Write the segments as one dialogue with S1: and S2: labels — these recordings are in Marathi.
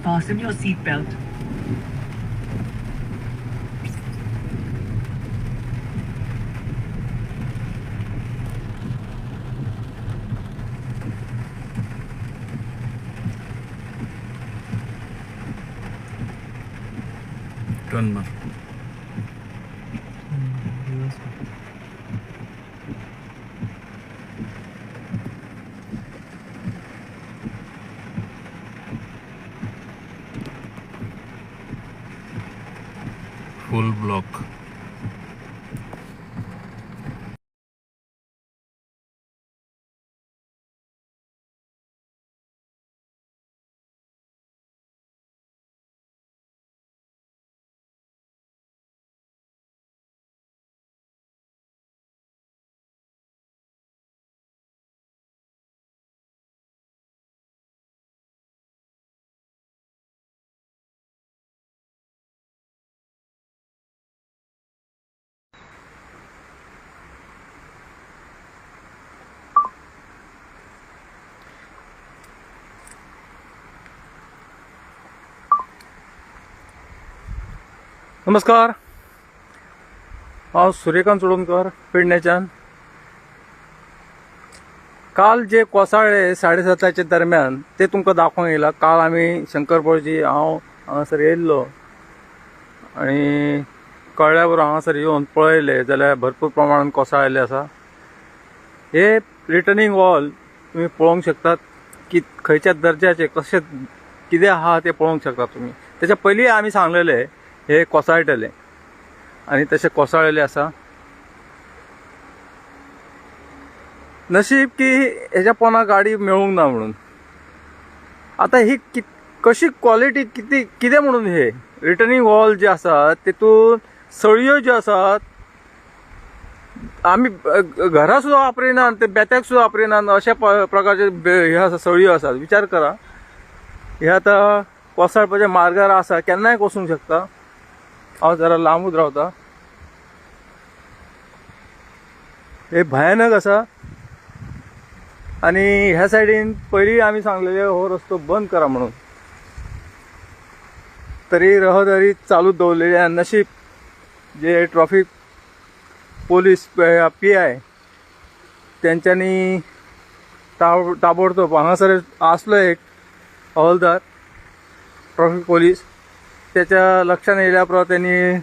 S1: fasten your seatbelt.
S2: टर्न मार. फुल ब्लॉक.
S3: नमस्कार, हांव सूर्यकांत चोडणकर पेडण्याच्यान. काल जे कोसळ्ळे 7:30 दरम्यान ते तुमकां दाखोवंक येयला. काल आमी शंकरपळजी हांव हांगासर येयल्लो आनी कळ्ळ्या बरोबर हांगासर येवन पळयले जाल्यार भरपूर प्रमाणात कोसळ्ळेले आसा. हे रिटर्निंग वॉल तुम्ही पळोवंक शकतात की खंयच्या दर्जाचे कशे कितें आहा ते पळोवंक शकता तुम्ही. त्याच्या पयलीं आमी सांगलेले हे कोसळटले आनी तशें कोसळलेले आसा. नशीब की हेच्या पोंदा गाडी मेळूंक ना म्हणून. आता ही कशी क्वॉलिटी कितें म्हणून हे रिटर्निंग वॉल जे आसात तेतून सळयो ज्यो आसात आमी घरा सुद्दां वापरिनात, ते बेत्याक सुद्दां वापरिनात अशा प्रकारचे हे आसा सळयो आसात. विचार करा, हे आता कोसळपाच्या मार्गार आसा, केन्नाय कोसूंक शकता. हांव जरा लांबूच रावता. हे भयानक आसा आनी ह्या सायडीन पयलीं आमी सांगलेले हो रस्तो बंद करा म्हणून, तरी रहदारी चालूच दवरलेली. आनी नशीब जे ट्रॅफिक पोलीस PI तेंच्यांनी ताबडतोब हांगासर आसलो एक हवालदार ट्रॅफिक पोलीस, त्याच्या लक्षात येयल्या प्रमाणे त्यांनी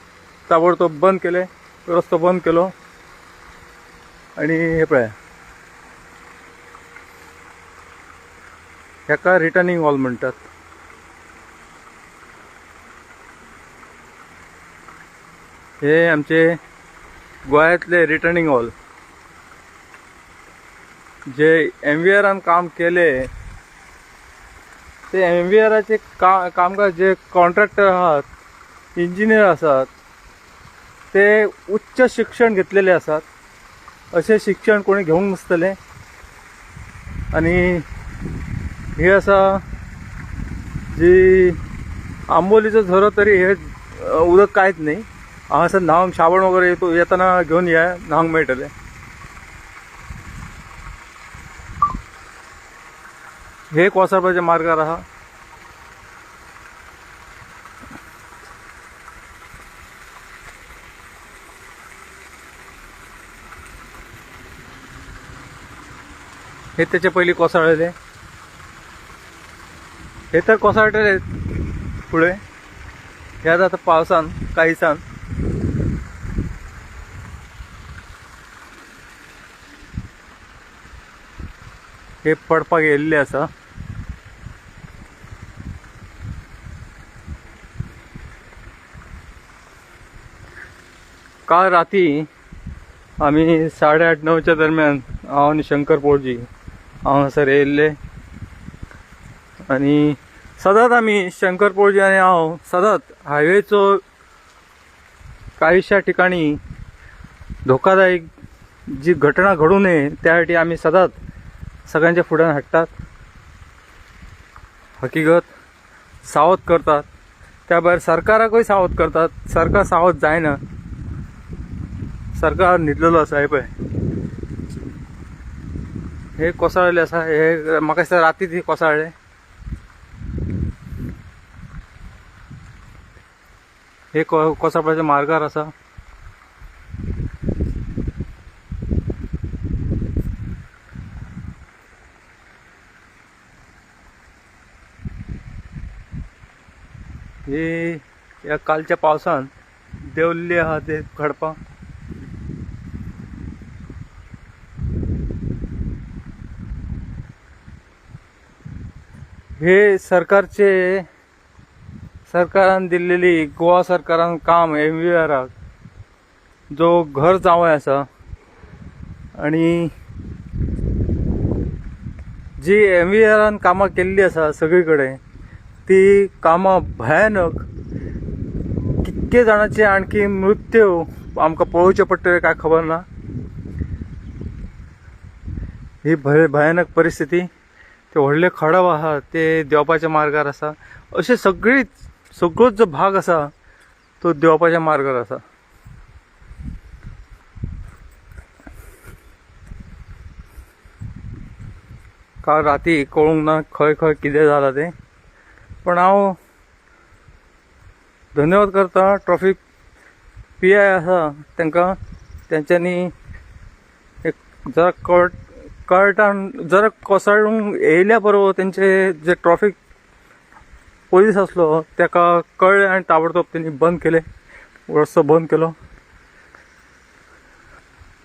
S3: ताबडतोब बंद केले, रस्तो बंद केलो. आणि हे पळय, हेका रिटर्निंग वॉल म्हणटात. हे आमचे गोंयांतले रिटर्निंग वॉल जे MVRन काम केले. ते MVRचे कामगार जे कॉन्ट्रॅक्टर आहात, इंजिनियर आसात, ते उच्च शिक्षण घेतलेले आसात. असे शिक्षण कोणी घेवंक नासतले. आणि हे आसा जी आंबोलीचो झरो, तरी हे उदक कांयच नाही. हांगासर न्हांवंक शाबण वगैरे येताना घेवन या, न्हांवंक मेळटले. हे कोसळपाच्या मार्गार आहा. हे त्याचे पयलीं कोसळलेले, हे तर कोसळटले फुडें. हे आता पावसान कांय दिसान हे पडपाक येयल्ले आसा. काल राती आमी 8:30-9च्या दरम्यान हांव आनी शंकरपळजी हांगासर येयल्ले. आणि सदांच आमी शंकरपळजी आनी हांव सदांच हायवेचो काहीशा ठिकाणी धोकादायक जी घटना घडू नये त्यासाठी आमी सदांच सगळ्यांच्या फुड्यान हाडटात, हकीकत सावध करतात. त्या भायर सरकाराकूय सावध करतात. सरकार सावध जायना, सरकार न्हिदलेलो आसा. हे पळय, हे कोसळ्ळेले आसा. हे म्हाका दिसता राती ती कोसळ्ळे. हे कोसापळ्याच्या मार्गार आसा. हे या कालच्या पावसान देंवल्ली आहा ते खडपां. हे सरकारान दिल्लेली, गोवा सरकारान काम MVRक जो घर जावंय आसा आणि जी MVRन कामां केल्ली आसा सगळीकडे ती कामां भयानक. कितके जाणांचे आणखी मृत्यू आमकां पळोवचे पडटले काय खबर ना. ही भयानक परिस्थिती. ते व्हडले खडप आहा ते देंवपाच्या मार्गार आसा. अशे सगळोच जो भाग आसा तो देंवपाच्या मार्गार आसा. काल राती कळूंक ना खंय कितें जालां ते. पण हांव धन्यवाद करता ट्रॅफिक PI आसा तांकां. तेंच्यांनी एक जरा कळटान जरा कोसळूंक येयल्या बरोबर तेंचे जे ट्रॅफिक पोलीस आसलो ताका कळ्ळें आनी ताबडतोब तेणी बंद केले, रस्तो बंद केलो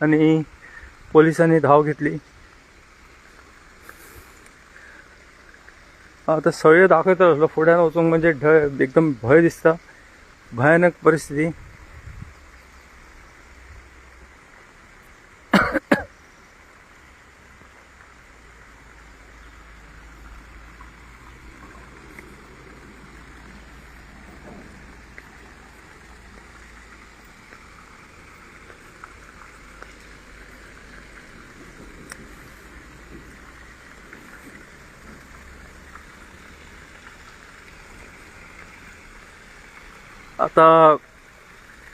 S3: आनी पोलिसांनी धांव घेतली. आतां सळयो दाखयता आसलो फुड्यान वचूंक म्हणजे एकदम भंय दिसता. भयानक परिस्थिती. आता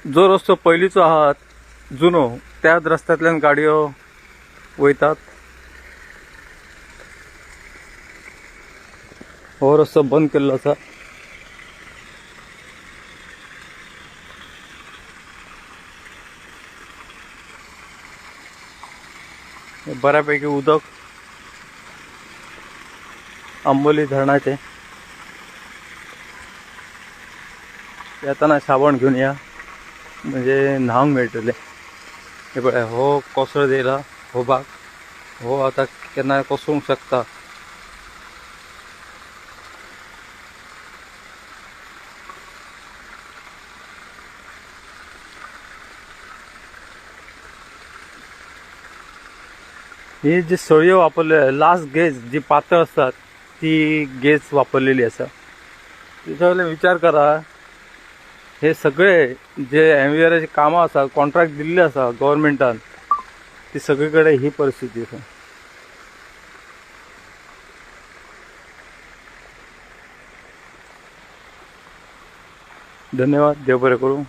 S3: जो रस्तो पयलींचो आहा जुनो त्याच रस्त्यांतल्यान गाडयो वयतात. हो रस्तो बंद केल्लो आसा. बऱ्यापैकी उदक आंबोली धरणाचे. येताना साबण घेऊन या म्हणजे न्हावंक मेळटले. हे पळय हो कोसळ येयला हो भाग. हो आता केन्ना कोसळूंक शकता. ही जी सळयो वापरले लास्ट गेज जी पातळ असतात ती गेज वापरलेली आसा. त्याच्या विचार करा हे सगळे जे MVRची कामां आसा कॉन्ट्रॅक्ट दिल्ले आसा गव्हर्मेंटान ती सगळीकडे ही परिस्थिती आसा. धन्यवाद. देव बरें करूं.